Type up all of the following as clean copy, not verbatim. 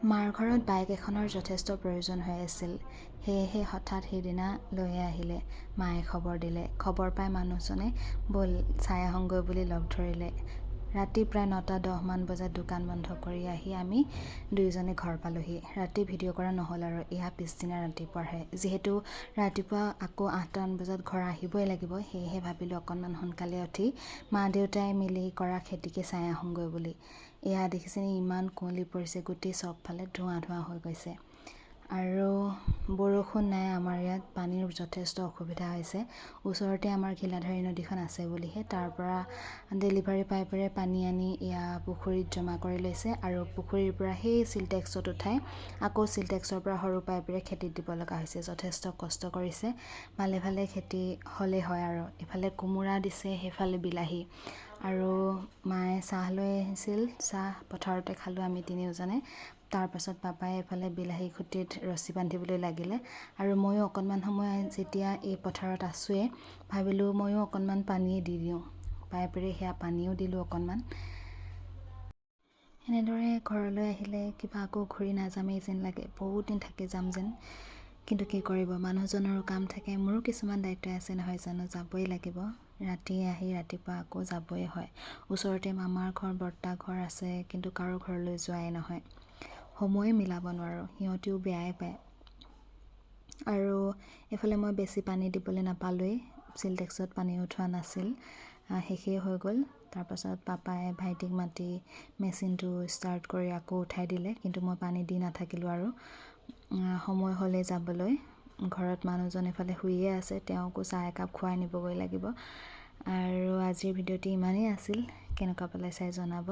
মাৰ ঘৰত বাইক এখনৰ যথেষ্ট প্ৰয়োজন হৈ আছিল। সেয়েহে হঠাৎ সেইদিনা লৈয়ে আহিলে। মায়ে খবৰ দিলে। খবৰ পাই মানুহজনে ব'ল চাই আহোঁগৈ বুলি লগ ধৰিলে। ৰাতি প্ৰায় 9:10 মান বজাত দোকান বন্ধ কৰি আহি আমি দুয়োজনে ঘৰ পালোহি। ৰাতি ভিডিঅ' কৰা নহ'ল আৰু এয়া পিছদিনা ৰাতিপুৱাৰহে। যিহেতু ৰাতিপুৱা আকৌ 8টামান বজাত ঘৰ আহিবই লাগিব, সেয়েহে ভাবিলোঁ অকণমান সোনকালে উঠি মা দেউতাই মিলি কৰা খেতিকে চাই আহোঁগৈ বুলি। এয়া দেখিছেনে ইমান কুঁৱলী পৰিছে, গোটেই চবফালে ধোঁৱা ধোঁৱা হৈ গৈছে আৰু বৰষুণ নাই। আমাৰ ইয়াত পানীৰ যথেষ্ট অসুবিধা হৈছে। ওচৰতে আমাৰ ঘিলাধাৰী নদীখন আছে বুলিহে তাৰ পৰা ডেলিভাৰী পাইপেৰে পানী আনি এয়া পুখুৰীত জমা কৰি লৈছে আৰু পুখুৰীৰ পৰা সেই চিলটেক্সত উঠাই আকৌ চিলটেক্সৰ পৰা সৰু পাইপেৰে খেতিত দিব লগা হৈছে। যথেষ্ট কষ্ট কৰিছে। ভালে ভালে খেতি হ'লেই হয় আৰু ইফালে কোমোৰা দিছে, সেইফালে বিলাহী আৰু মায়ে চাহ লৈ আহিছিল। চাহ পথাৰতে খালোঁ আমি তিনিওজনে। তাৰপাছত পাপাই এইফালে বিলাহী খুঁটিত ৰছী বান্ধিবলৈ লাগিলে আৰু ময়ো অকণমান সময় যেতিয়া এই পথাৰত আছোঁৱে ভাবিলোঁ ময়ো অকণমান পানীয়ে দি দিওঁ। পাইপেৰে সেয়া পানীও দিলোঁ অকণমান। এনেদৰে ঘৰলৈ আহিলে কিবা আকৌ ঘূৰি নাযামেই যেন লাগে। বহুত দিন থাকি যাম যেন। কিন্তু কি কৰিব, মানুহজনৰো কাম থাকে, মোৰো কিছুমান দায়িত্ব আছে নহয় জানো, যাবই লাগিব। ৰাতি আহি ৰাতিপুৱা আকৌ যাবই হয়। ওচৰতে মামাৰ ঘৰ, বৰ্তা ঘৰ আছে, কিন্তু কাৰো ঘৰলৈ যোৱাই নহয়। সময়ে মিলাব নোৱাৰোঁ, সিহঁতেও বেয়াই পায়। আৰু এইফালে মই বেছি পানী দিবলৈ নাপালোৱেই। চিলটেক্সত পানী উঠোৱা নাছিল, শেষেই হৈ গ'ল। তাৰপাছত পাপাই ভাইটিক মাতি মেচিনটো ষ্টাৰ্ট কৰি আকৌ উঠাই দিলে, কিন্তু মই পানী দি নাথাকিলোঁ আৰু সময় হ'লেই যাবলৈ। ঘৰত মানুহজন এফালে শুইয়ে আছে, তেওঁকো চাহ একাপ খুৱাই নিবগৈ লাগিব। আৰু আজিৰ ভিডিঅ'টি ইমানেই আছিল। কেনেকুৱা পালে চাই জনাব।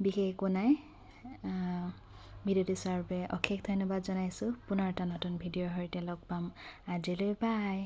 বিশেষ একো নাই। ভিডিঅ'টি চোৱাৰ বাবে অশেষ ধন্যবাদ জনাইছোঁ। পুনৰ এটা নতুন ভিডিঅ'ৰ সৈতে লগ পাম। আজিলৈ বাই।